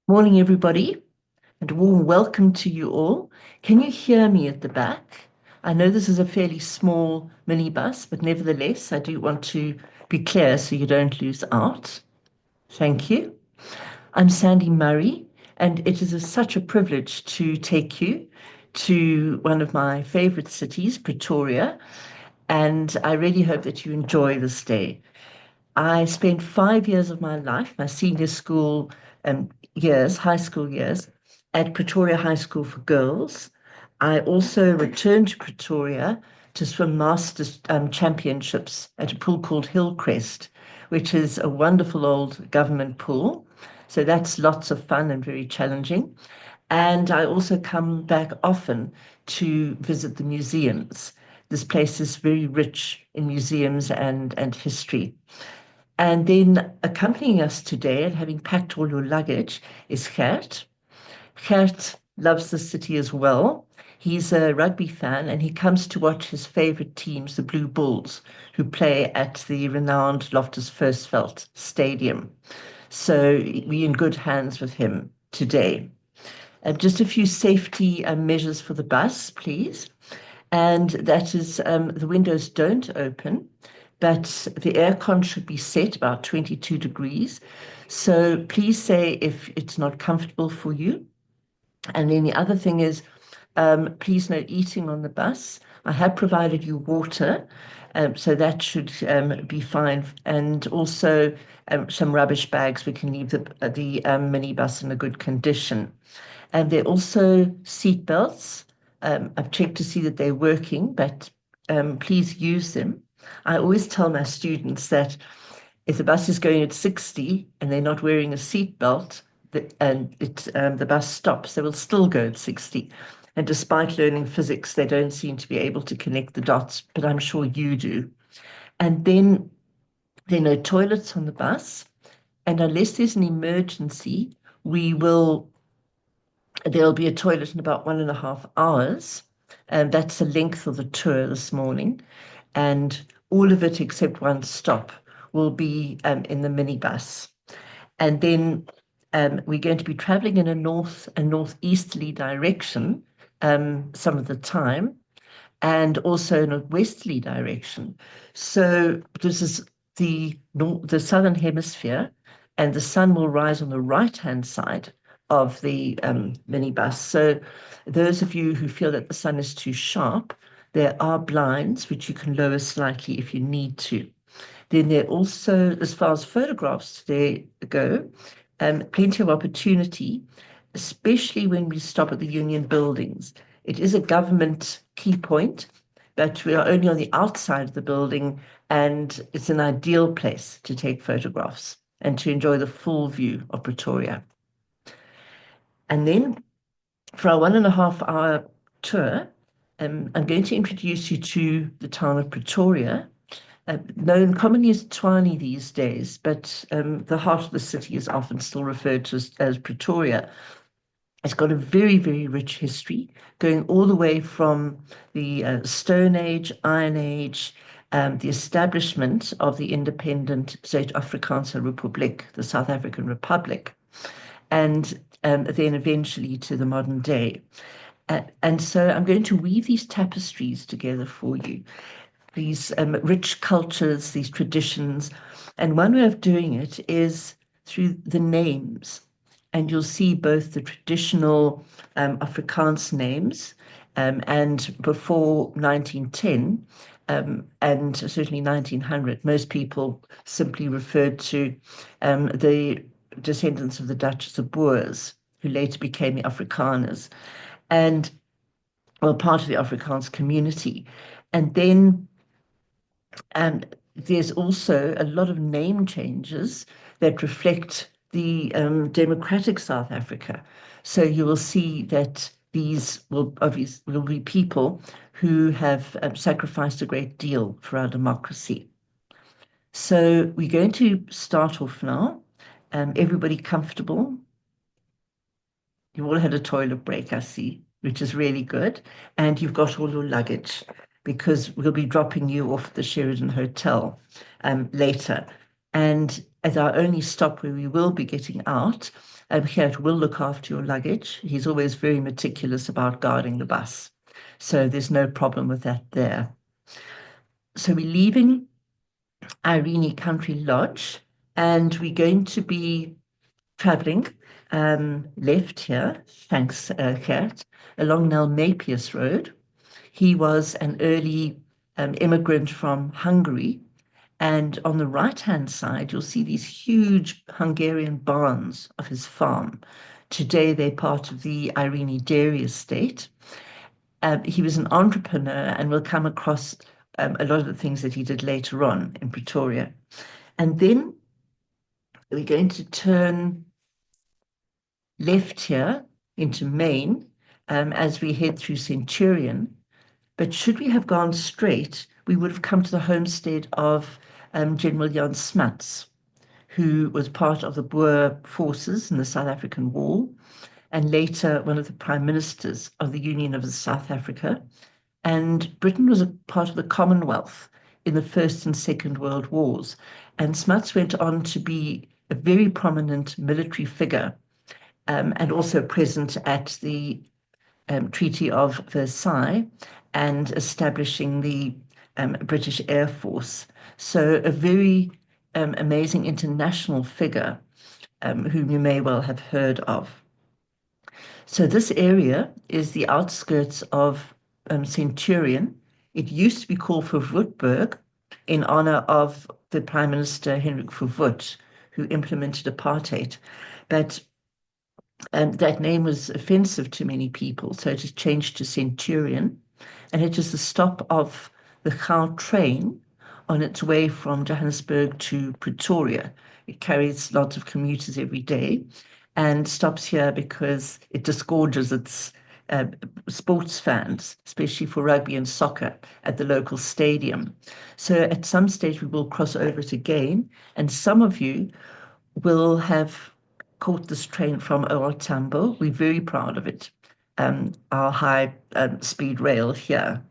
Morning, everybody, and a warm welcome to you all. Can you hear me at the back? I know this is a fairly small minibus, but nevertheless, I do want to be clear so you don't lose out. Thank you. I'm Sandy Murray, and it is such a privilege to take you to one of my favorite cities, Pretoria, and I really hope that you enjoy this day. I spent 5 years of my life, my senior school years, high school years, at Pretoria High School for Girls. I also returned to Pretoria to swim Masters championships at a pool called Hillcrest, which is a wonderful old government pool. So that's lots of fun and very challenging. And I also come back often to visit the museums. This place is very rich in museums and history. And then accompanying us today and having packed all your luggage is Gert. Gert loves the city as well. He's a rugby fan and he comes to watch his favorite teams, the Blue Bulls, who play at the renowned Loftus Versfeld Stadium. So we're in good hands with him today. Just a few safety measures for the bus, please. And that is the windows don't open, but the aircon should be set about 22 degrees. So please say if it's not comfortable for you. And then the other thing is, please no eating on the bus. I have provided you water, so that should be fine. And also some rubbish bags. We can leave the minibus in a good condition. And there are also seat belts. I've checked to see that they're working, but please use them. I always tell my students that if the bus is going at 60 and they're not wearing a seat belt, the bus stops, they will still go at 60. And despite learning physics, they don't seem to be able to connect the dots, but I'm sure you do. And then there are no toilets on the bus. And unless there's an emergency, we will there'll be a toilet in about 1.5 hours, and that's the length of the tour this morning. And all of it except one stop will be in the minibus. And then we're going to be traveling in a north and northeasterly direction some of the time, and also in a westerly direction. So this is the southern hemisphere, and the sun will rise on the right-hand side of the minibus. So those of you who feel that the sun is too sharp, there are blinds which you can lower slightly if you need to. Then there are also, as far as photographs today go, plenty of opportunity, especially when we stop at the union buildings. It is a government key point, but we are only on the outside of the building, and it's an ideal place to take photographs and to enjoy the full view of Pretoria. And then for our 1.5 hour tour, I'm going to introduce you to the town of Pretoria, known commonly as Tshwane these days, but the heart of the city is often still referred to as Pretoria. It's got a very, very rich history, going all the way from the Stone Age, Iron Age, the establishment of the independent Zuid-Afrikaanse Republiek, the South African Republic, and then eventually to the modern day. And so I'm going to weave these tapestries together for you, these rich cultures, these traditions. And one way of doing it is through the names. And you'll see both the traditional Afrikaans names and before 1910 and certainly 1900, most people simply referred to the descendants of the Dutch, the Boers, who later became the Afrikaners, and well, part of the Afrikaans community. And then there's also a lot of name changes that reflect the democratic South Africa. So you will see that these will obviously will be people who have sacrificed a great deal for our democracy. So we're going to start off now. Everybody comfortable? You all had a toilet break, I see, which is really good. And you've got all your luggage because we'll be dropping you off at the Sheridan Hotel later. And as our only stop where we will be getting out, here it will look after your luggage. He's always very meticulous about guarding the bus. So there's no problem with that there. So we're leaving Irene Country Lodge and we're going to be traveling left here, thanks, Gert, along Nalmapius Road. He was an early immigrant from Hungary. And on the right-hand side, you'll see these huge Hungarian barns of his farm. Today, they're part of the Irene Dairy Estate. He was an entrepreneur, and we'll come across a lot of the things that he did later on in Pretoria. And then we're going to turn left here into Main as we head through Centurion. But should we have gone straight, we would have come to the homestead of General Jan Smuts, who was part of the Boer forces in the South African War, and later one of the prime ministers of the Union of South Africa. And Britain was a part of the Commonwealth in the First and Second World Wars. And Smuts went on to be a very prominent military figure and also present at the Treaty of Versailles and establishing the British Air Force. So a very amazing international figure whom you may well have heard of. So this area is the outskirts of Centurion. It used to be called Verwoerdburg in honor of the Prime Minister Hendrik Verwoerd, who implemented apartheid. But that name was offensive to many people, so it is changed to Centurion, and it is the stop of the Gau train on its way from Johannesburg to Pretoria. It carries lots of commuters every day and stops here because it disgorges its sports fans, especially for rugby and soccer at the local stadium. So at some stage we will cross over it again, and some of you will have caught this train from OR Tambo. We're very proud of it, our high speed rail here.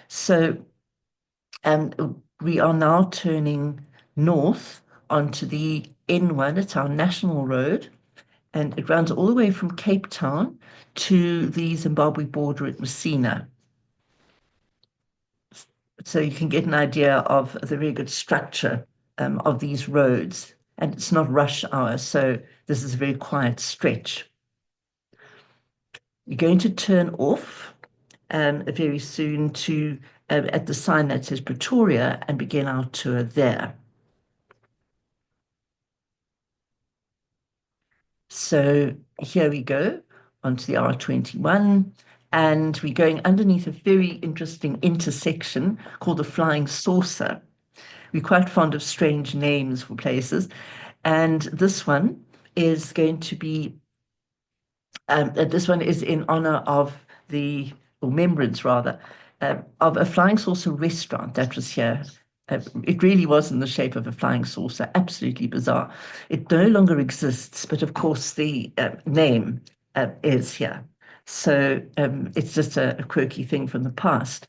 So we are now turning north onto the N1. It's our national road, and it runs all the way from Cape Town to the Zimbabwe border at Messina. So you can get an idea of the very good structure of these roads. And it's not rush hour, so this is a very quiet stretch. You're going to turn off very soon to at the sign that says Pretoria and begin our tour there. So here we go onto the R21, and we're going underneath a very interesting intersection called the Flying Saucer. We're quite fond of strange names for places, and this one is going to be this one is in honor of the, or remembrance rather, of a flying saucer restaurant that was here. It really was in the shape of a flying saucer, absolutely bizarre. It no longer exists, but of course the name is here. So it's just a quirky thing from the past.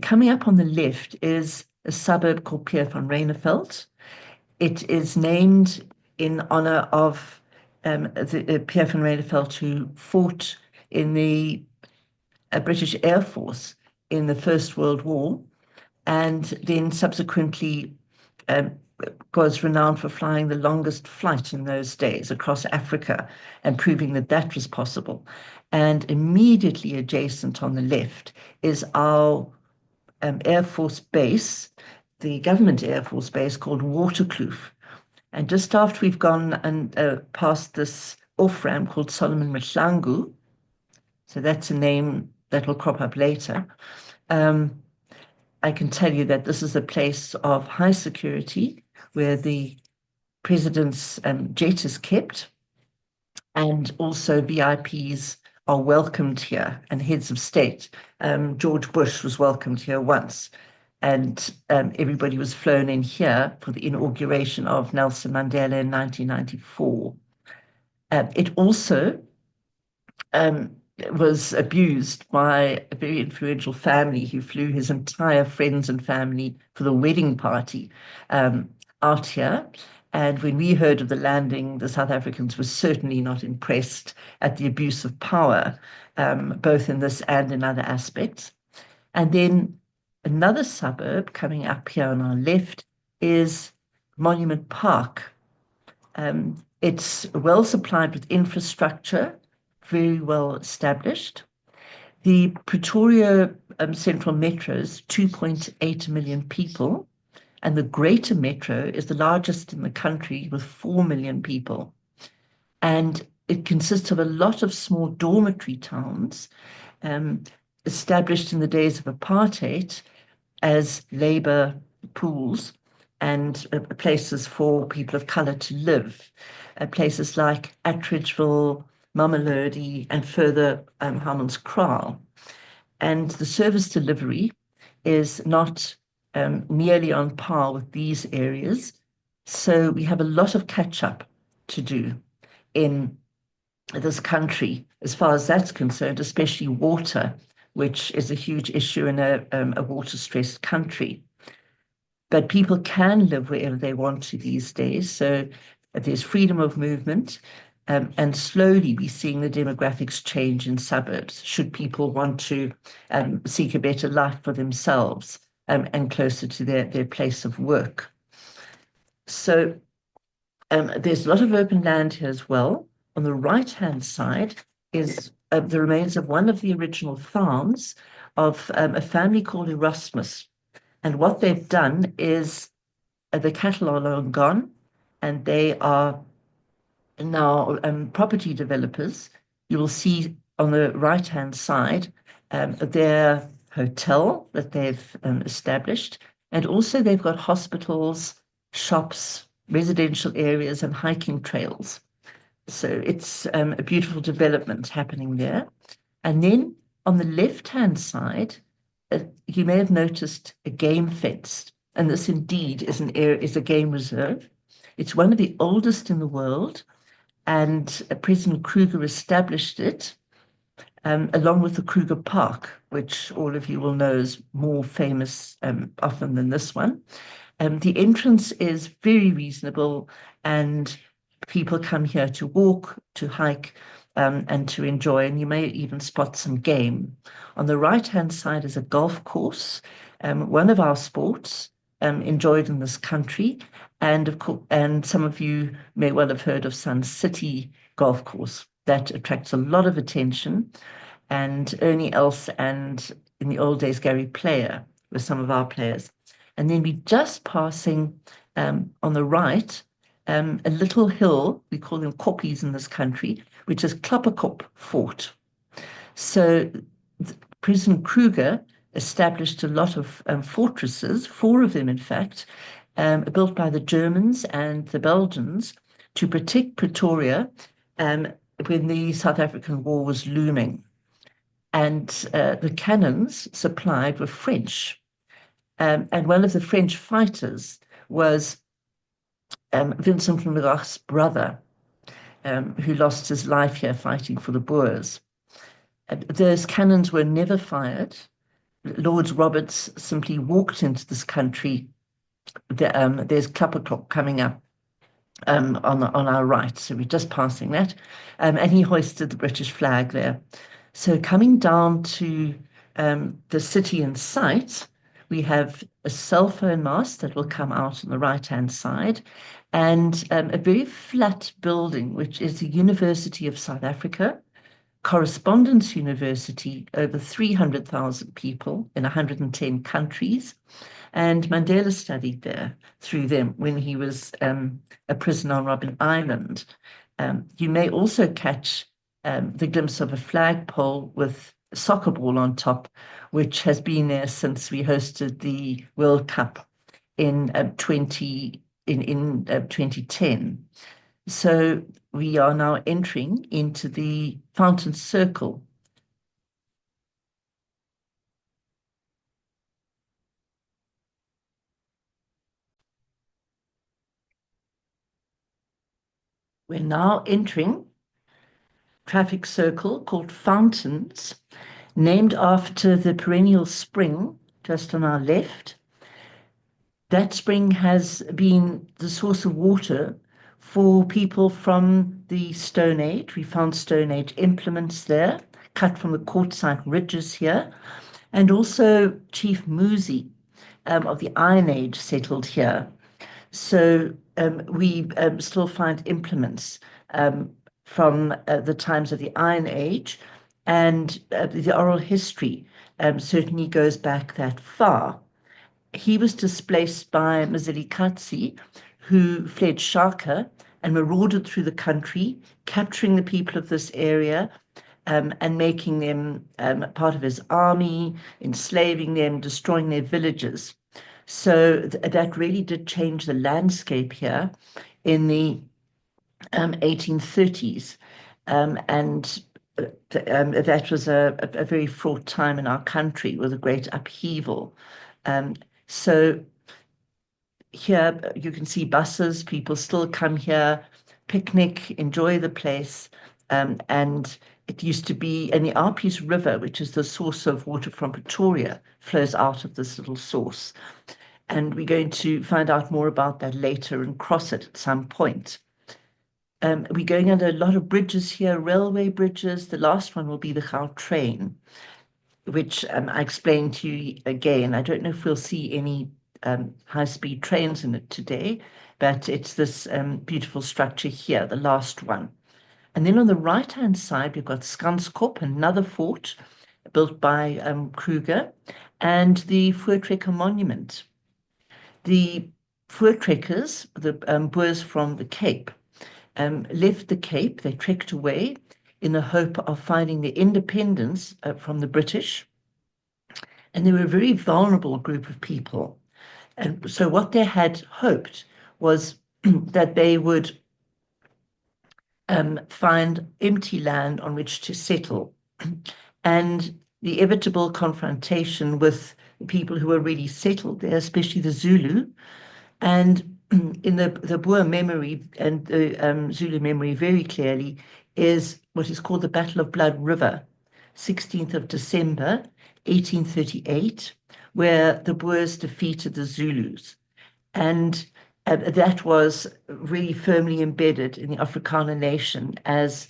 Coming up on the left is a suburb called Pier van Reineveld. It is named in honor of Pierre van Reineveld, who fought in the British Air Force in the First World War, and then subsequently was renowned for flying the longest flight in those days across Africa and proving that that was possible. And immediately adjacent on the left is our Air Force base, the government Air Force base called Waterkloof. And just after we've gone and past this off-ramp called Solomon Mahlangu, so that's a name that will crop up later, I can tell you that this is a place of high security where the president's jet is kept, and also VIPs are welcomed here, and heads of state. George Bush was welcomed here once, and everybody was flown in here for the inauguration of Nelson Mandela in 1994. It also was abused by a very influential family who flew his entire friends and family for the wedding party. out here. And when we heard of the landing, the South Africans were certainly not impressed at the abuse of power, both in this and in other aspects. And then another suburb coming up here on our left is Monument Park. It's well supplied with infrastructure, very well established. The Pretoria Central Metro is 2.8 million people, and the Greater Metro is the largest in the country with 4 million people. And it consists of a lot of small dormitory towns um, established in the days of apartheid as labor pools and places for people of color to live. Places like Attridgeville, Mamelodi, and further Hammanskraal. And the service delivery is not nearly on par with these areas. So we have a lot of catch up to do in this country as far as that's concerned, especially water, which is a huge issue in a water stressed country. But people can live wherever they want to these days. So there's freedom of movement. And slowly we're seeing the demographics change in suburbs, should people want to seek a better life for themselves and closer to their place of work. So there's a lot of open land here as well. On the right-hand side is the remains of one of the original farms of a family called Erasmus. And what they've done is the cattle are long gone, and they are now property developers. You will see on the right-hand side their hotel that they've established, and also they've got hospitals, shops, residential areas, and hiking trails. So it's a beautiful development happening there. And then on the left-hand side, you may have noticed a game fence, and this indeed is a game reserve. It's one of the oldest in the world, and President Kruger established it along with the Kruger Park, which all of you will know is more famous often than this one. The entrance is very reasonable, and people come here to walk, to hike, and to enjoy, and you may even spot some game. On the right-hand side is a golf course, one of our sports enjoyed in this country, and of course, and some of you may well have heard of Sun City Golf Course. That attracts a lot of attention, and Ernie Els and in the old days Gary Player were some of our players. And then we just passing on the right a little hill, we call them koppies in this country, which is Klapperkop Fort. So President Kruger established a lot of fortresses, four of them, in fact, built by the Germans and the Belgians to protect Pretoria when the South African War was looming. And the cannons supplied were French. And one of the French fighters was Vincent van Gogh's brother, who lost his life here fighting for the Boers. Those cannons were never fired. Lord Roberts simply walked into this country. There's Klapperklop coming up on our right, so we're just passing that. And he hoisted the British flag there. So coming down to the city in sight, we have a cell phone mast that will come out on the right-hand side, and a very flat building, which is the University of South Africa, Correspondence University, over 300,000 people in 110 countries. And Mandela studied there through them when he was a prisoner on Robben Island. You may also catch the glimpse of a flagpole with a soccer ball on top, which has been there since we hosted the World Cup in 2010. So we are now entering into the Fountain Circle. We're now entering traffic circle called Fountains, named after the perennial spring just on our left. That spring has been the source of water for people from the Stone Age. We found Stone Age implements there, cut from the quartzite ridges here, and also Chief Muzi of the Iron Age settled here. So we still find implements um, from the times of the Iron Age, and the oral history certainly goes back that far. He was displaced by Mzilikazi, who fled Shaka and marauded through the country, capturing the people of this area and making them part of his army, enslaving them, destroying their villages. So that really did change the landscape here in the 1830s. And that was a very fraught time in our country with a great upheaval. Um, so here you can see buses, people still come here, picnic, enjoy the place. And it used to be, and the Arpies River, which is the source of water from Pretoria, flows out of this little source. And we're going to find out more about that later and cross it at some point. We're going under a lot of bridges here, railway bridges. The last one will be the Gautrain, which I explained to you again. I don't know if we'll see any high-speed trains in it today, but it's this beautiful structure here, the last one. And then on the right-hand side, we've got Skanskop, another fort built by Kruger, and the Voortrekker Monument. The Voortrekkers, the Boers from the Cape, left the Cape. They trekked away in the hope of finding their independence from the British. And they were a very vulnerable group of people. And so what they had hoped was that they would find empty land on which to settle. And the inevitable confrontation with people who were really settled there, especially the Zulu. And in the Boer memory and the Zulu memory very clearly is what is called the Battle of Blood River, 16th of December, 1838, where the Boers defeated the Zulus. And that was really firmly embedded in the Afrikaner nation as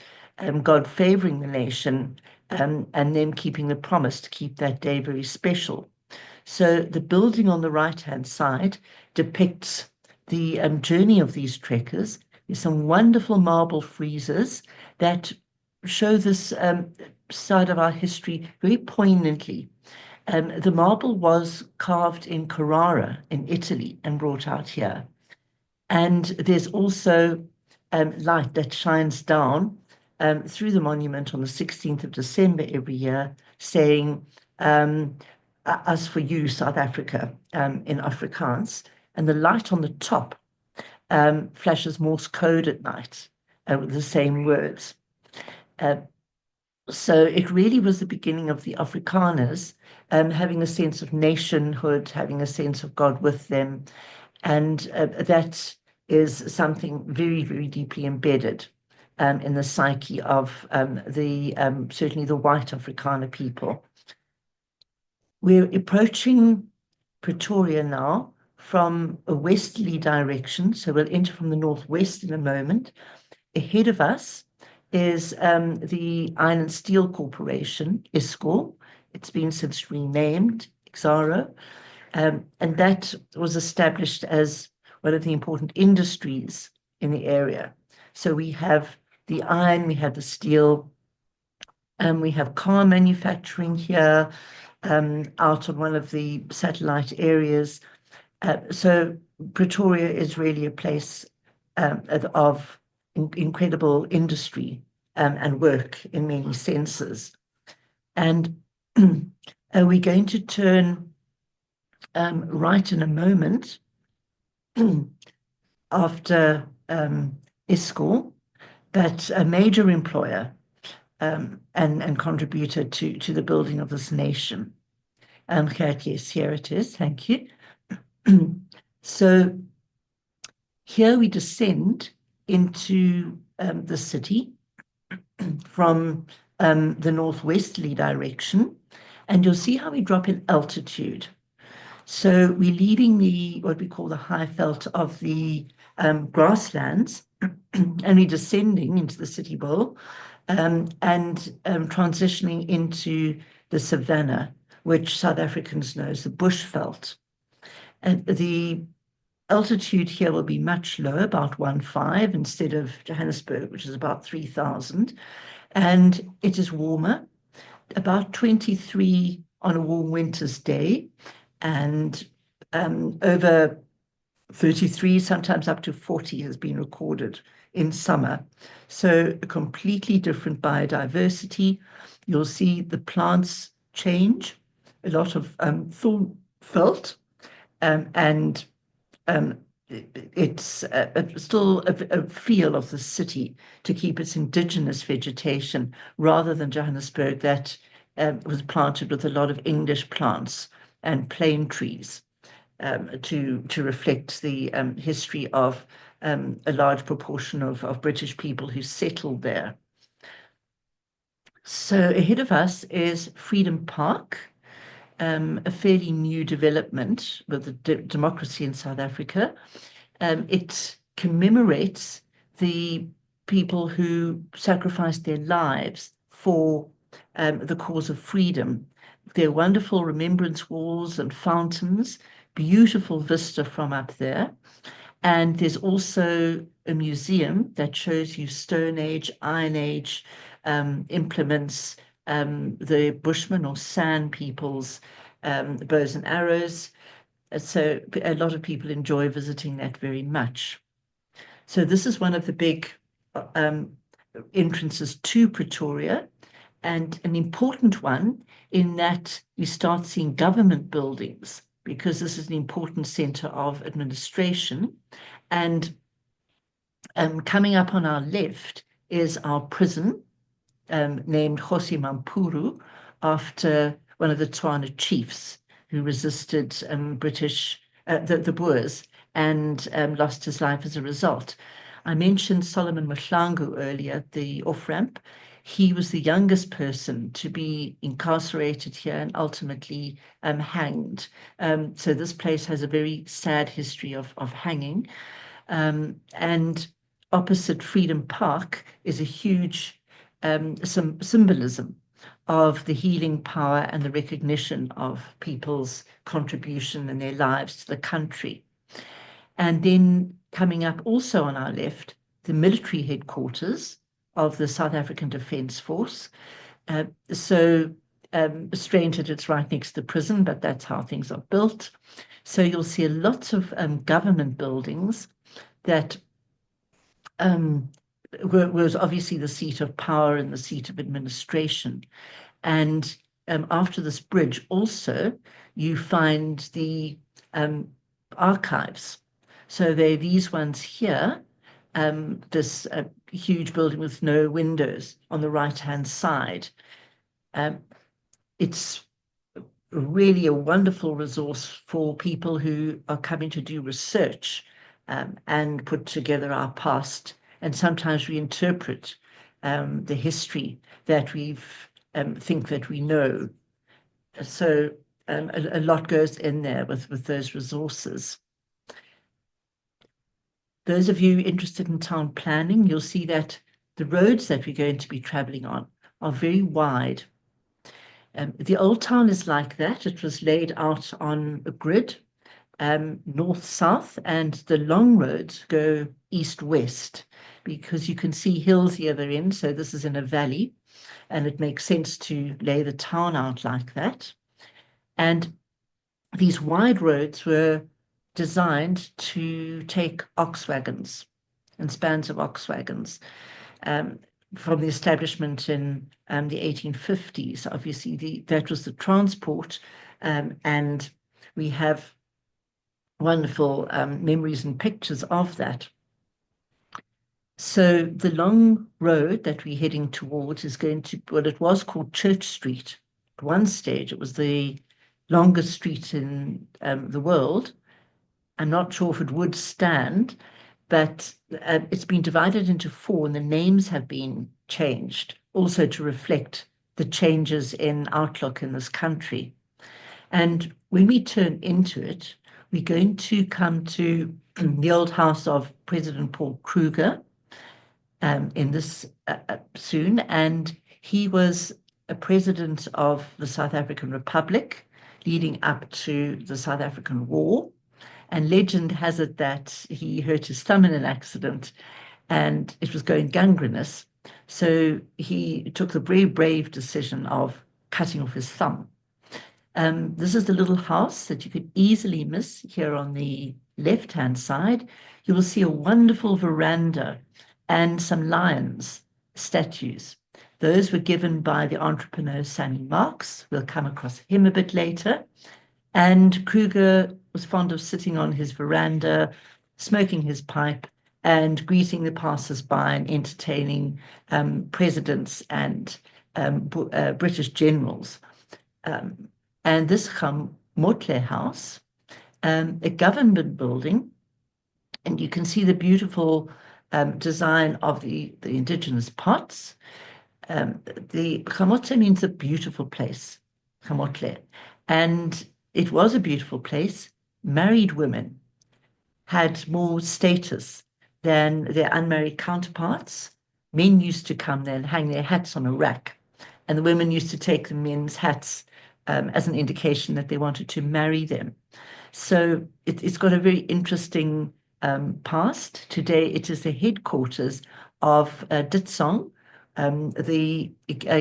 God favoring the nation and them keeping the promise to keep that day very special. So the building on the right-hand side depicts the journey of these trekkers. There's some wonderful marble friezes that show this side of our history very poignantly. The marble was carved in Carrara in Italy and brought out here. And there's also light that shines down through the monument on the 16th of December every year, saying, as for you, South Africa, in Afrikaans. And the light on the top flashes Morse code at night with the same words. So it really was the beginning of the Afrikaners having a sense of nationhood, having a sense of God with them. And that is something very, very deeply embedded in the psyche of certainly the white Afrikaner people. We're approaching Pretoria now from a westerly direction, so we'll enter from the northwest in a moment. Ahead of us is the Iron and Steel Corporation, ISCOR. It's been since renamed Exxaro, and that was established as one of the important industries in the area. So we have the iron, we have the steel, and we have car manufacturing here, out on one of the satellite areas. So Pretoria is really a place of incredible industry and work in many senses. And we're going to turn right in a moment after ISCOR, but a major employer and contributor to the building of this nation. Yes, here it is. Thank you. So here we descend into the city from the northwesterly direction, and you'll see how we drop in altitude. So we're leaving the what we call the high felt of the grasslands, and we're descending into the city bowl, and transitioning into the savannah, which South Africans know as the bushveld. And the altitude here will be much lower, about 1.5 instead of Johannesburg, which is about 3,000. And it is warmer, about 23 on a warm winter's day, and over 33, sometimes up to 40 has been recorded in summer. So a completely different biodiversity. You'll see the plants change, a lot of thorn felt, and um, it's still a feel of the city to keep its indigenous vegetation rather than Johannesburg that was planted with a lot of English plants and plane trees to reflect the history of a large proportion of British people who settled there. So ahead of us is Freedom Park, a fairly new development with the democracy in South Africa. It commemorates the people who sacrificed their lives for the cause of freedom. There are wonderful remembrance walls and fountains, beautiful vista from up there. And there's also a museum that shows you Stone Age, Iron Age implements, the Bushmen or San people's bows and arrows. So a lot of people enjoy visiting that very much. So this is one of the big um, entrances to Pretoria, and an important one in that you start seeing government buildings because this is an important center of administration. And coming up on our left is our prison, named Kgosi Mampuru, after one of the Tswana chiefs who resisted the Boers, and lost his life as a result. I mentioned Solomon Mahlangu earlier, the off-ramp. He was the youngest person to be incarcerated here and ultimately hanged. So this place has a very sad history of hanging. And opposite Freedom Park is a huge some symbolism of the healing power and the recognition of people's contribution and their lives to the country. And then coming up also on our left, the military headquarters of the South African Defence Force. So strange that it's right next to the prison, but that's how things are built. So you'll see lots of government buildings that was obviously the seat of power and the seat of administration. And after this bridge, also, you find the archives. So they're these ones here, this huge building with no windows on the right-hand side. It's really a wonderful resource for people who are coming to do research and put together our past and sometimes reinterpret the history that we think that we know. So a lot goes in there with those resources. Those of you interested in town planning, you'll see that the roads that we're going to be traveling on are very wide. The old town is like that. It was laid out on a grid, north-south, and the long roads go east-west because you can see hills the other end. So this is in a valley, and it makes sense to lay the town out like that. And these wide roads were designed to take ox wagons and spans of ox wagons. From the establishment in the 1850s. Obviously, that was the transport, and we have wonderful memories and pictures of that. So the long road that we're heading towards is going to, well, it was called Church Street. At one stage, it was the longest street in the world. I'm not sure if it would stand, but it's been divided into four, and the names have been changed also to reflect the changes in outlook in this country. And When we turn into it, we're going to come to the old house of President Paul Kruger in this soon, and he was a president of the South African Republic leading up to the South African War. And legend has it that he hurt his thumb in an accident and it was going gangrenous. So he took the very brave decision of cutting off his thumb. This is the little house that you could easily miss here on the left-hand side. You will see a wonderful veranda and some lions statues. Those were given by the entrepreneur Sammy Marks. We'll come across him a bit later. And Kruger was fond of sitting on his veranda, smoking his pipe, and greeting the passers-by and entertaining presidents and British generals. Um, and this Motley House, a government building, and you can see the beautiful design of the indigenous pots. The Gamotle means a beautiful place, Gamotle. And it was a beautiful place. Married women had more status than their unmarried counterparts. Men used to come there and hang their hats on a rack, and the women used to take the men's hats as an indication that they wanted to marry them. So it's got a very interesting past. Today, it is the headquarters of Ditsong, the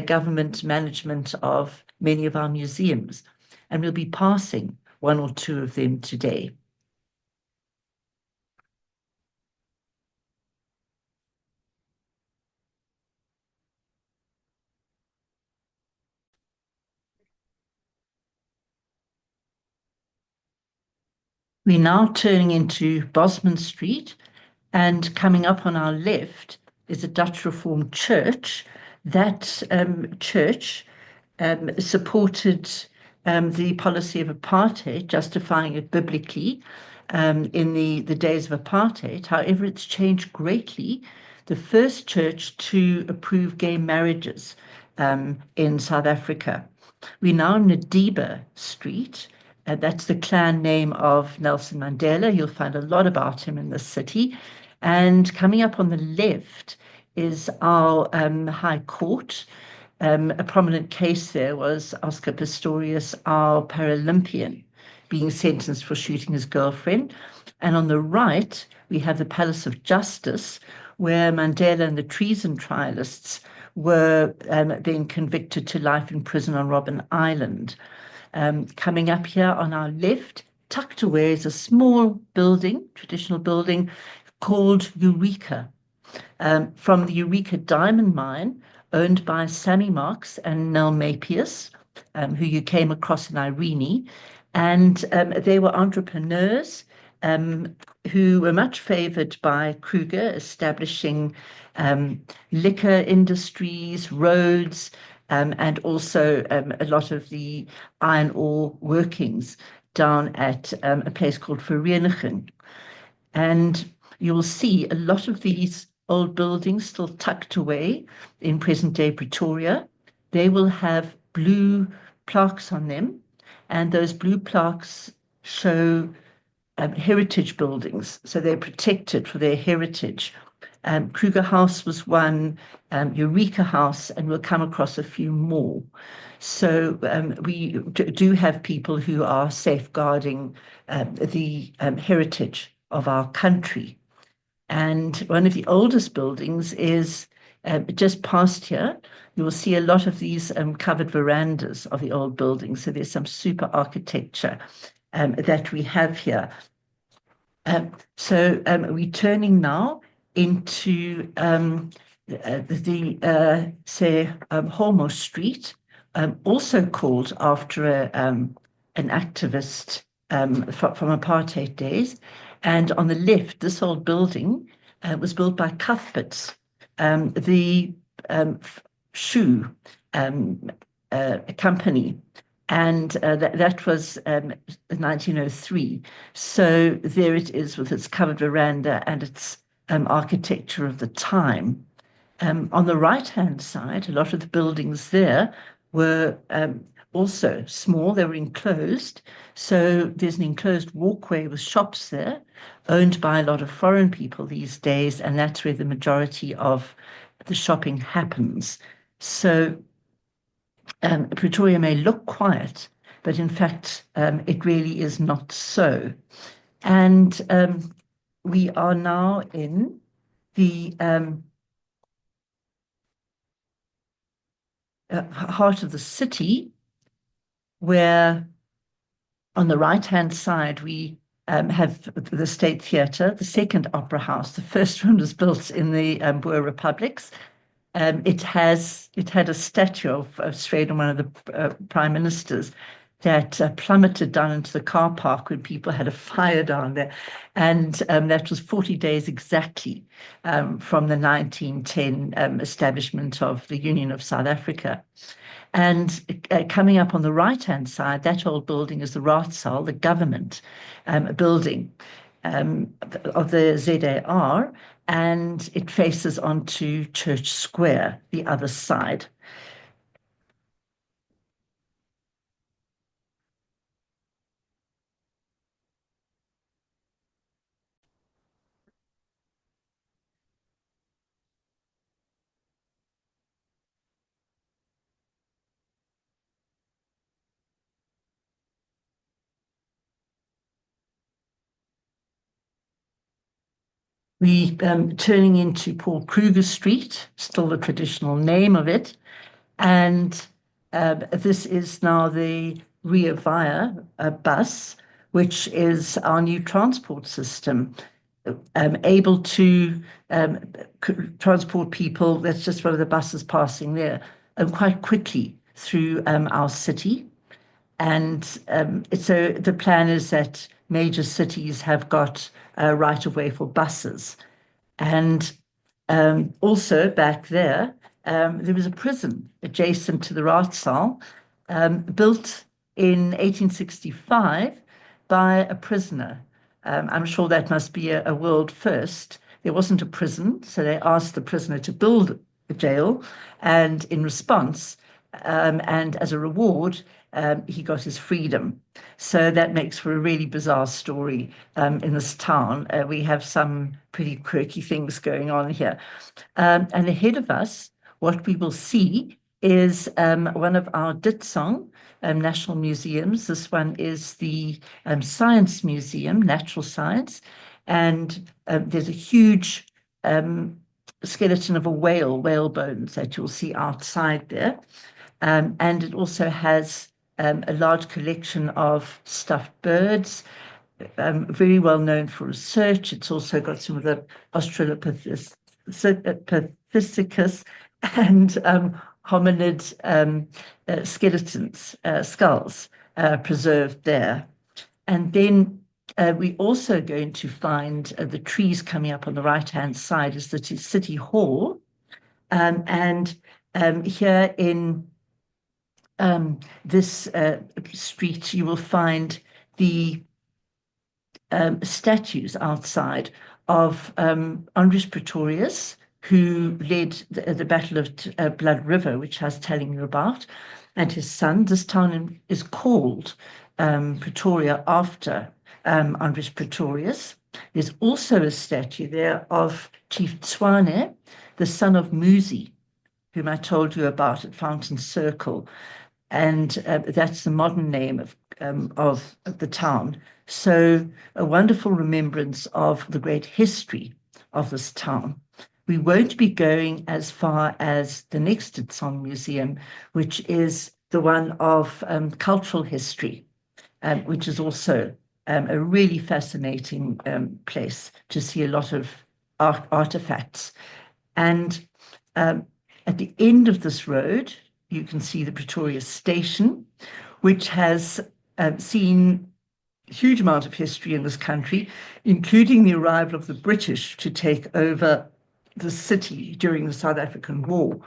government management of many of our museums. And we'll be passing one or two of them today. We're now turning into Bosman Street, and coming up on our left is a Dutch Reformed church. That church supported the policy of apartheid, justifying it biblically in the days of apartheid. However, it's changed greatly. The first church to approve gay marriages in South Africa. We're now in Nadiba Street. That's the clan name of Nelson Mandela. You'll find a lot about him in this city. And coming up on the left is our High Court. A prominent case there was Oscar Pistorius, our Paralympian, being sentenced for shooting his girlfriend. And on the right, we have the Palace of Justice, where Mandela and the treason trialists were being convicted to life in prison on Robben Island. Coming up here on our left, tucked away is a small building, traditional building called Eureka, from the Eureka Diamond Mine, owned by Sammy Marks and Nell Mapius, who you came across in Irene. And they were entrepreneurs who were much favored by Kruger, establishing liquor industries, roads, and also a lot of the iron ore workings down at a place called Vereniging. And you will see a lot of these old buildings still tucked away in present day Pretoria. They will have blue plaques on them, and those blue plaques show heritage buildings, so they're protected for their heritage. Kruger House was one, Eureka House, and we'll come across a few more. So we do have people who are safeguarding the heritage of our country. And one of the oldest buildings is just past here. You will see a lot of these covered verandas of the old buildings. So there's some super architecture that we have here. So we're turning now into say, Homo Street, also called after an activist from apartheid days. And on the left, this old building was built by Cuthberts, the shoe company. And that was 1903. So there it is with its covered veranda and its architecture of the time. On the right-hand side, a lot of the buildings there were also small. They were enclosed. So there's an enclosed walkway with shops there, owned by a lot of foreign people these days, and that's where the majority of the shopping happens. So Pretoria may look quiet, but in fact, it really is not so. And we are now in the heart of the city, where on the right-hand side we have the State Theatre, the second opera house. The first one was built in the Boer republics. It had a statue of Sweden, one of the prime ministers, that plummeted down into the car park when people had a fire down there, and that was 40 days exactly from the 1910 establishment of the Union of South Africa. And coming up on the right-hand side, that old building is the Raadsaal, the government building of the ZAR, and it faces onto Church Square, the other side. We turning into Paul Kruger Street, still the traditional name of it, and this is now the Ria Via bus, which is our new transport system, able to transport people. That's just one of the buses passing there, quite quickly through our city. And so the plan is that major cities have got right of way for buses. And also back there, there was a prison adjacent to the Raadsaal, built in 1865 by a prisoner. I'm sure that must be a world first. There wasn't a prison, so they asked the prisoner to build a jail, and in response, and as a reward, he got his freedom. So that makes for a really bizarre story in this town. We have some pretty quirky things going on here. And ahead of us, what we will see is one of our Ditsong national museums. This one is the Science Museum, Natural Science. And there's a huge skeleton of a whale bones that you'll see outside there. And it also has a large collection of stuffed birds, very well known for research. It's also got some of the Australopithecus and hominid skeletons, skulls preserved there. And then we're also going to find the trees coming up on the right-hand side is the City Hall. And here in this street, you will find the statues outside of Andries Pretorius, who led the Battle of Blood River, which I was telling you about, and his son. This town is called Pretoria after Andries Pretorius. There's also a statue there of Chief Tshwane, the son of Muzi, whom I told you about at Fountain Circle, and that's the modern name of the town. So a wonderful remembrance of the great history of this town. We won't be going as far as the next Song Museum, which is the one of cultural history, which is also a really fascinating place to see a lot of artifacts. And at the end of this road, you can see the Pretoria Station, which has seen a huge amount of history in this country, including the arrival of the British to take over the city during the South African War.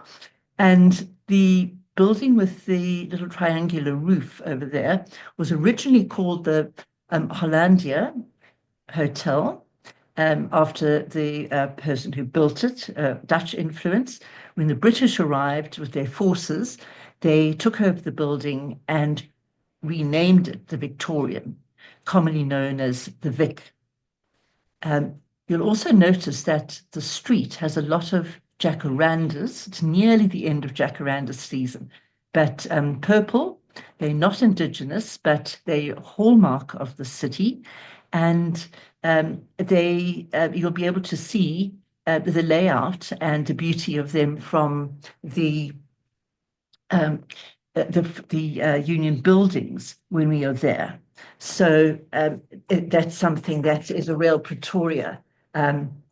And the building with the little triangular roof over there was originally called the Hollandia Hotel, after the person who built it, Dutch influence. When the British arrived with their forces, they took over the building and renamed it the Victorian, commonly known as the Vic. You'll also notice that the street has a lot of jacarandas. It's nearly the end of jacaranda season, but purple, they're not indigenous, but they're a hallmark of the city. And you'll be able to see the layout and the beauty of them from um, the Union buildings when we are there. So that's something that is a real Pretoria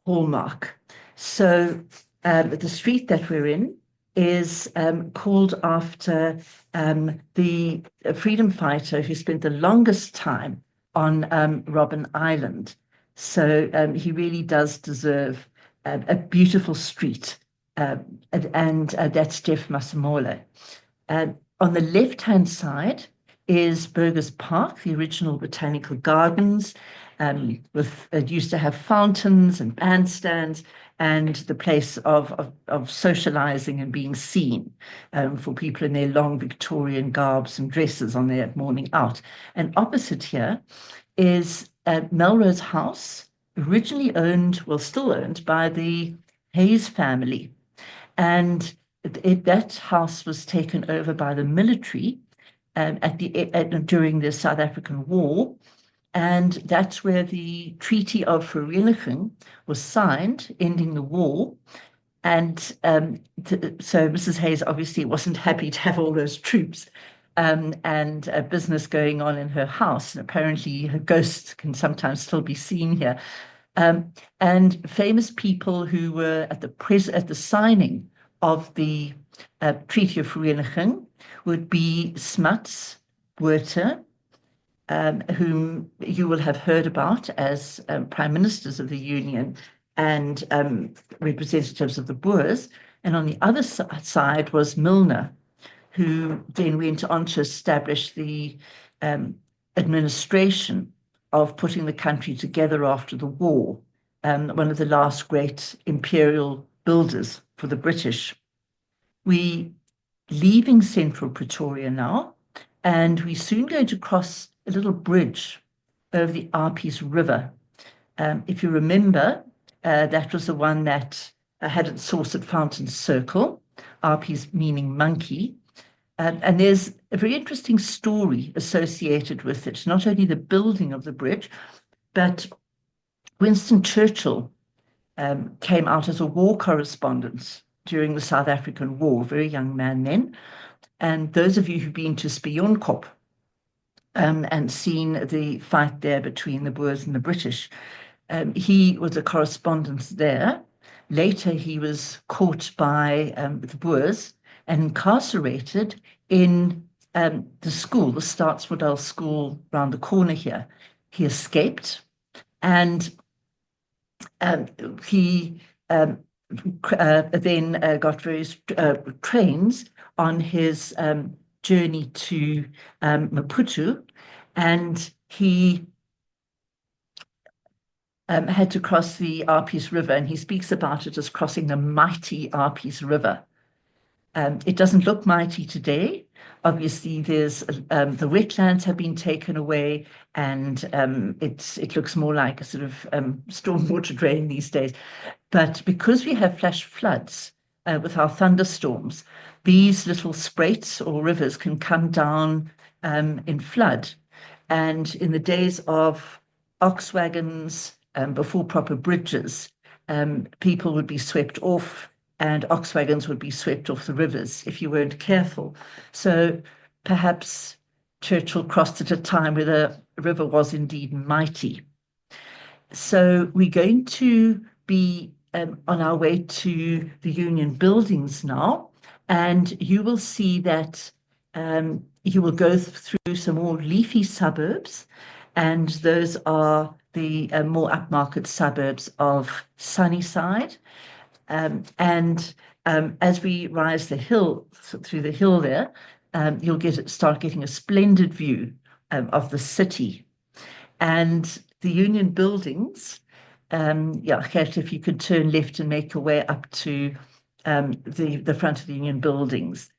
hallmark. So the street that we're in is called after the freedom fighter who spent the longest time on Robben Island. So he really does deserve a beautiful street. And that's Jeff Masemola. On the left-hand side is Burgers Park, the original botanical gardens, with it used to have fountains and bandstands, and the place of socializing and being seen for people in their long Victorian garbs and dresses on their morning out. And opposite here is Melrose House, originally owned, well, still owned by the Hayes family. And that house was taken over by the military during the South African War. And that's where the Treaty of Vereeniging was signed, ending the war. And so Mrs. Hayes obviously wasn't happy to have all those troops and business going on in her house. And apparently her ghost can sometimes still be seen here. And famous people who were at the signing of the Treaty of Vereeniging would be Smuts, Botha, whom you will have heard about as prime ministers of the Union and representatives of the Boers. And on the other side was Milner, who then went on to establish the administration of putting the country together after the war, one of the last great imperial builders for the British. We leaving central Pretoria now, and we're soon going to cross a little bridge over the Arpies River. If you remember, that was the one that had its source at Fountain Circle, Arpies meaning monkey. And there's a very interesting story associated with it, not only the building of the bridge, but Winston Churchill came out as a war correspondent during the South African War, a very young man then. And those of you who've been to Spionkop and seen the fight there between the Boers and the British, he was a correspondent there. Later, he was caught by the Boers and incarcerated in the school, the Staatsmodel school around the corner here. He escaped and he then got various trains on his journey to Maputo, and he had to cross the Arpies River, and he speaks about it as crossing the mighty Arpies River. It doesn't look mighty today. Obviously, there's the wetlands have been taken away, and it looks more like a sort of stormwater drain these days. But because we have flash floods with our thunderstorms, these little spraits or rivers can come down in flood. And in the days of ox wagons, before proper bridges, people would be swept off and ox wagons would be swept off the rivers if you weren't careful. So perhaps Churchill crossed at a time where the river was indeed mighty. So we're going to be on our way to the Union buildings now, and you will see that you will go through some more leafy suburbs, and those are the more upmarket suburbs of Sunnyside. And as we rise the hill through the hill there, you'll start getting a splendid view of the city. And the Union buildings Yeah, Kat, if you could turn left and make your way up to the front of the Union buildings.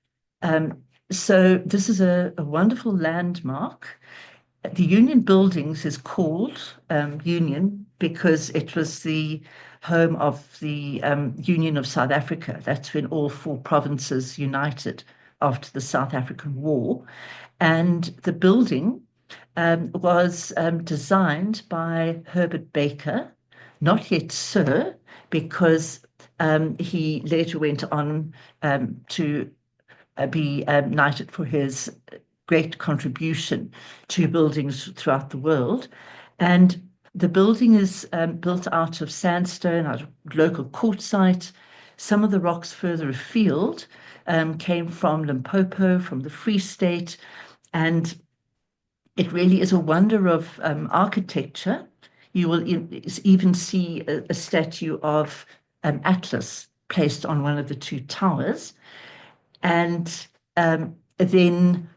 Um, so this is a wonderful landmark. The Union Buildings is called Union because it was the home of the Union of South Africa. That's when all four provinces united after the South African War. And the building was designed by Herbert Baker, not yet Sir, because he later went on to be knighted for his great contribution to buildings throughout the world. And the building is built out of sandstone, out of local quartzite. Some of the rocks further afield came from Limpopo, from the Free State, and it really is a wonder of architecture. You will even see a statue of Atlas placed on one of the two towers. And then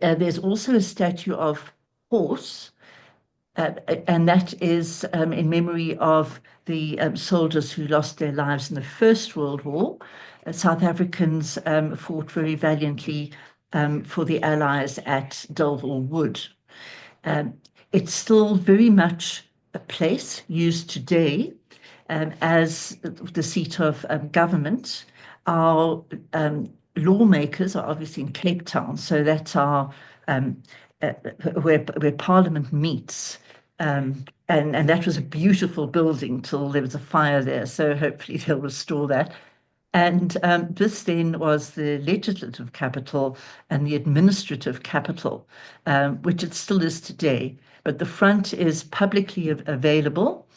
there's also a statue of horse, and that is in memory of the soldiers who lost their lives in the First World War. South Africans fought very valiantly for the Allies at Delville Wood. Um, it's still very much a place used today as the seat of government. Our lawmakers are obviously in Cape Town, so that's our um, where Parliament meets. And that was a beautiful building till there was a fire there. So hopefully they'll restore that. And this then was the legislative capital and the administrative capital, which it still is today. But the front is publicly available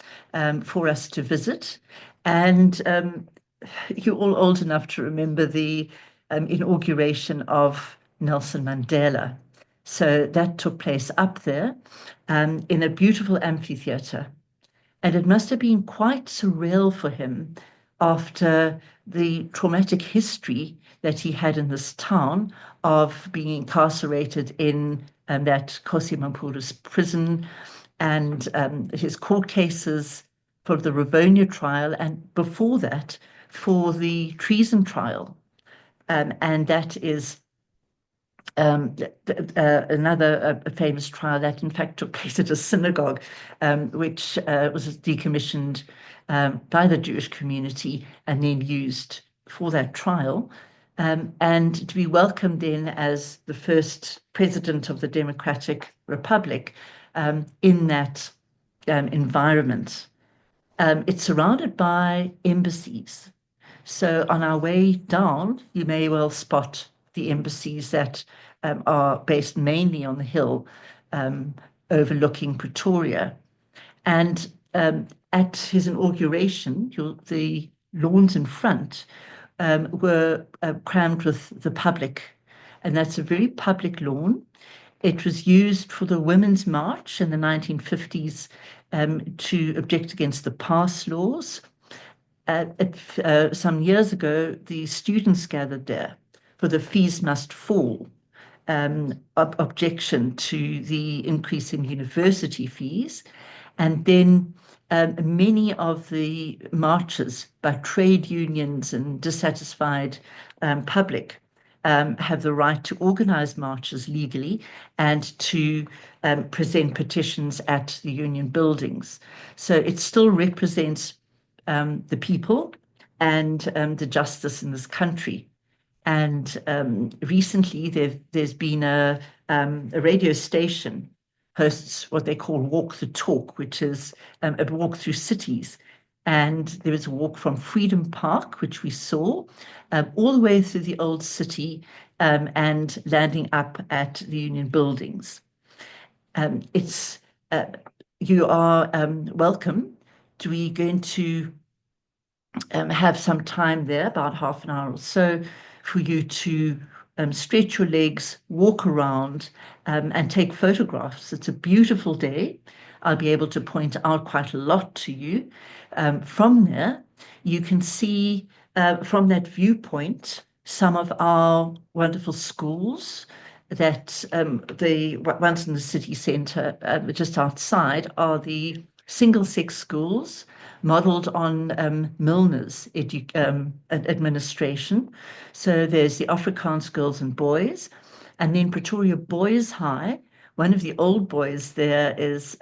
for us to visit. And you're all old enough to remember the inauguration of Nelson Mandela. So that took place up there in a beautiful amphitheater. And it must have been quite surreal for him after the traumatic history that he had in this town of being incarcerated in that Kosi Mampura's prison and his court cases for the Rivonia trial, and before that, for the treason trial. And that is another famous trial that in fact took place at a synagogue, which was decommissioned by the Jewish community and then used for that trial. And to be welcomed in as the first president of the Democratic Republic in that environment. It's surrounded by embassies. So on our way down, you may well spot the embassies that are based mainly on the hill overlooking Pretoria. And at his inauguration, the lawns in front were crammed with the public. And that's a very public lawn. It was used for the Women's March in the 1950s to object against the pass laws. Some years ago, the students gathered there for the fees must fall objection to the increase in university fees. And then many of the marches by trade unions and dissatisfied public have the right to organize marches legally and to present petitions at the union buildings. So it still represents the people and the justice in this country. And recently, there's been a radio station hosts what they call Walk the Talk, which is a walk through cities. And there was a walk from Freedom Park, which we saw, all the way through the old city and landing up at the Union Buildings. It's you are welcome. We're going to have some time there, about half an hour or so, for you to stretch your legs, walk around, and take photographs. It's a beautiful day. I'll be able to point out quite a lot to you. From there, you can see from that viewpoint some of our wonderful schools that the ones in the city centre, just outside, are the single-sex schools modeled on Milner's administration. So there's the Afrikaans girls and boys, and then Pretoria Boys High. One of the old boys there is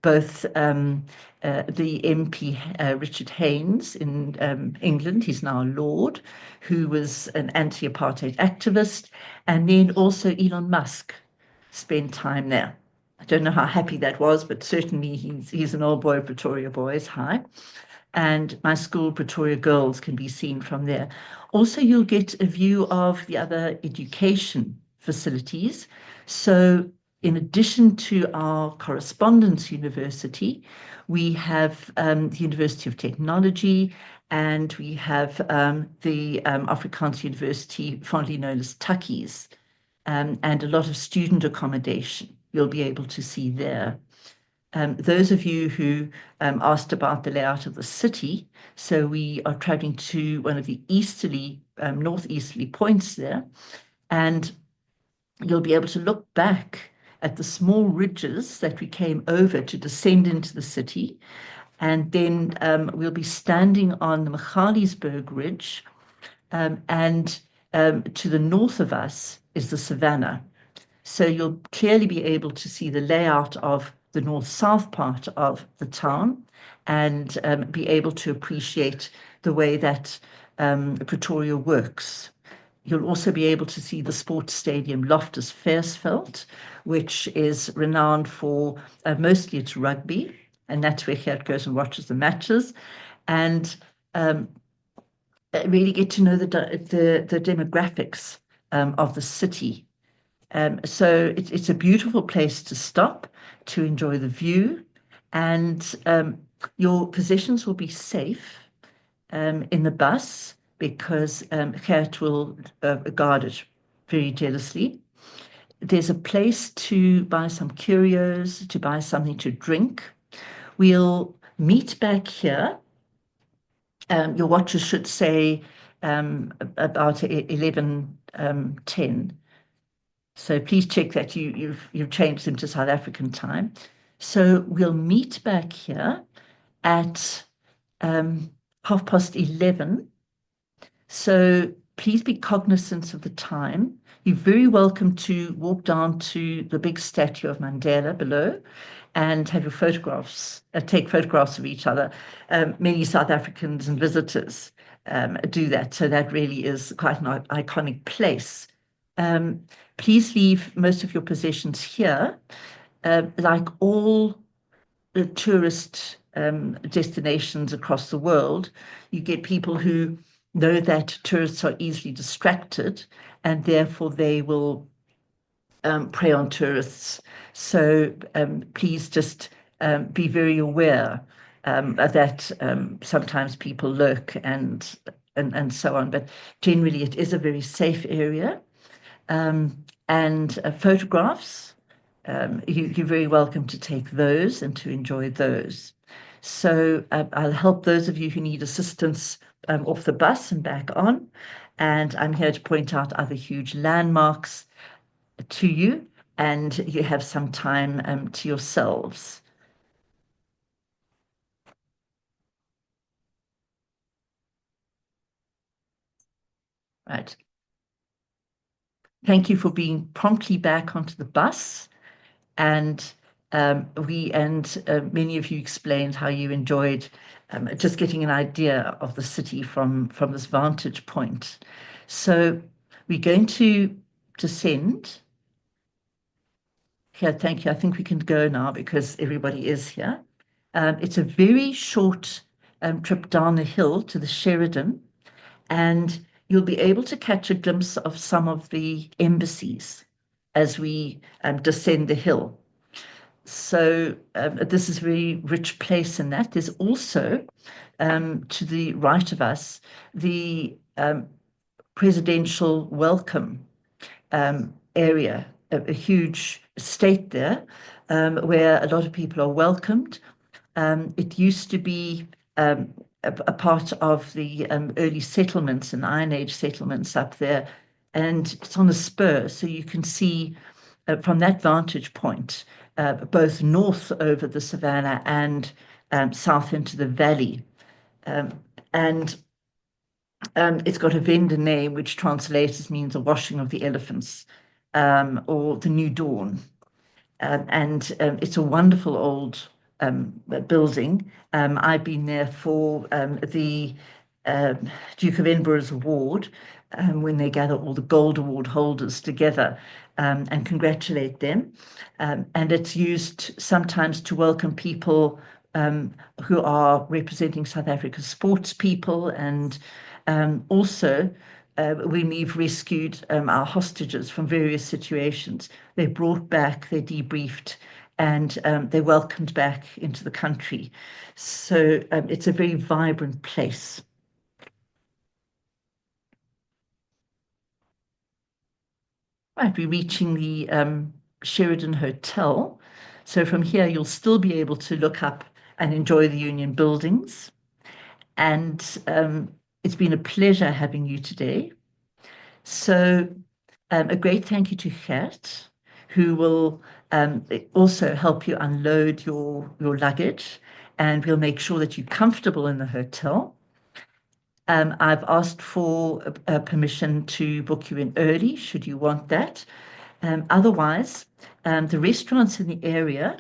both the MP Richard Haynes in England, he's now a Lord, who was an anti-apartheid activist, and then also Elon Musk spent time there. I don't know how happy that was, but certainly he's an old boy of Pretoria Boys High. And my school, Pretoria Girls, can be seen from there. Also, you'll get a view of the other education facilities. So, in addition to our correspondence university, we have the University of Technology, and we have the Afrikaans University, fondly known as Tukkies, and a lot of student accommodation you'll be able to see there. Those of you who asked about the layout of the city, so we are traveling to one of the northeasterly points there, and you'll be able to look back at the small ridges that we came over to descend into the city. And then we'll be standing on the Magaliesberg Ridge, and to the north of us is the savannah. So you'll clearly be able to see the layout of the north-south part of the town and be able to appreciate the way that Pretoria works. You'll also be able to see the sports stadium Loftus Versfeld, which is renowned for mostly its rugby, and that's where Gert goes and watches the matches. And really get to know the demographics of the city. So it's a beautiful place to stop, to enjoy the view, and your possessions will be safe in the bus because Gert will guard it very jealously. There's a place to buy some curios, to buy something to drink. We'll meet back here. Your watches should say about 11:10. So please check that you've changed them to South African time. So we'll meet back here at 11:30. So please be cognizant of the time. You're very welcome to walk down to the big statue of Mandela below and have your photographs, take photographs of each other. Many South Africans and visitors do that. So that really is quite an iconic place. Please leave most of your possessions here. Like all the tourist destinations across the world, you get people who know that tourists are easily distracted and therefore they will prey on tourists. So please just be very aware that sometimes people lurk and so on. But generally, it is a very safe area. And photographs, you're very welcome to take those and to enjoy those. So I'll help those of you who need assistance off the bus and back on. And I'm here to point out other huge landmarks to you, and you have some time to yourselves. Right. Thank you for being promptly back onto the bus. And many of you explained how you enjoyed just getting an idea of the city from this vantage point. So we're going to descend. Here, thank you. I think we can go now because everybody is here. It's a very short trip down the hill to the Sheridan, and you'll be able to catch a glimpse of some of the embassies as we descend the hill. So this is a very rich place in that. There's also, to the right of us, the presidential welcome area, a huge estate there, where a lot of people are welcomed. It used to be a part of the early settlements and Iron Age settlements up there, and it's on a spur, so you can see from that vantage point, both north over the savannah and south into the valley. Um, and it's got a vendor name which translates means a washing of the elephants, or the new dawn. And it's a wonderful old building. I've been there for the um, Duke of Edinburgh's award, when they gather all the gold award holders together, and congratulate them. And it's used sometimes to welcome people who are representing South Africa's sports people, and also when we've rescued our hostages from various situations. They're brought back, they're debriefed, and they're welcomed back into the country. So it's a very vibrant place. Right, we're reaching the Sheridan Hotel. So from here, you'll still be able to look up and enjoy the Union buildings. And it's been a pleasure having you today. So a great thank you to Gert, who will also help you unload your luggage, and we'll make sure that you're comfortable in the hotel. I've asked for permission to book you in early, should you want that. Otherwise, the restaurants in the area,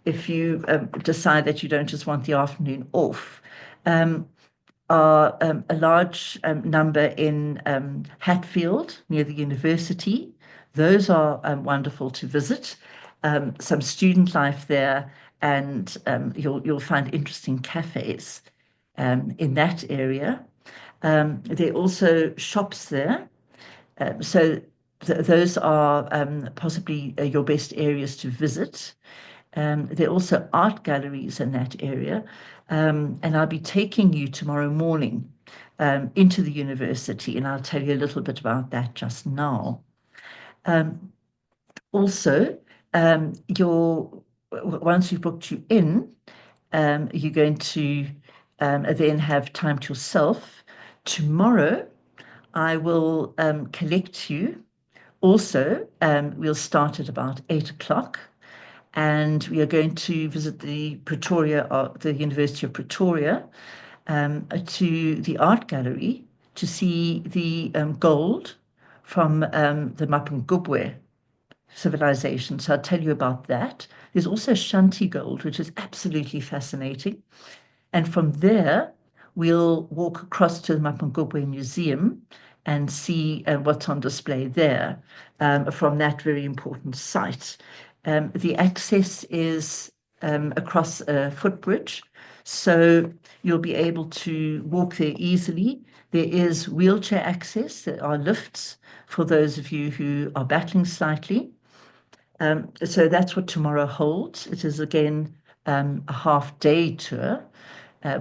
if you decide that you don't just want the afternoon off, um, are a large number in Hatfield near the university. Those are wonderful to visit. Some student life there, and you'll find interesting cafes in that area. There are also shops there, so those are possibly your best areas to visit. There are also art galleries in that area. And I'll be taking you tomorrow morning into the university, and I'll tell you a little bit about that just now. Um, Also, once we've booked you in, you're going to then have time to yourself. Tomorrow, I will collect you. Also, we'll start at about 8 o'clock, and we are going to visit the University of Pretoria, to the art gallery to see the gold from the Mapungubwe civilization. So I'll tell you about that. There's also Shanti gold, which is absolutely fascinating. And from there, we'll walk across to the Mapungubwe Museum and see what's on display there, from that very important site. The access is across a footbridge, so you'll be able to walk there easily. There is wheelchair access, there are lifts for those of you who are battling slightly. So that's what tomorrow holds. It is again a half-day tour,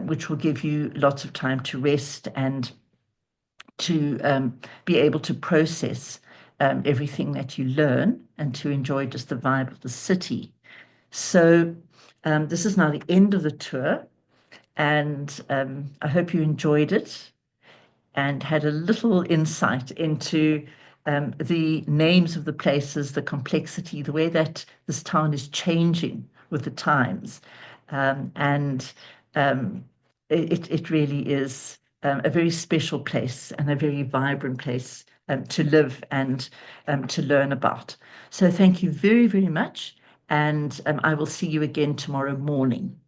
which will give you lots of time to rest and to be able to process everything that you learn and to enjoy just the vibe of the city. So this is now the end of the tour, and I hope you enjoyed it and had a little insight into the names of the places, the complexity, the way that this town is changing with the times. And it really is a very special place and a very vibrant place to live and to learn about. So thank you very, very much. And I will see you again tomorrow morning.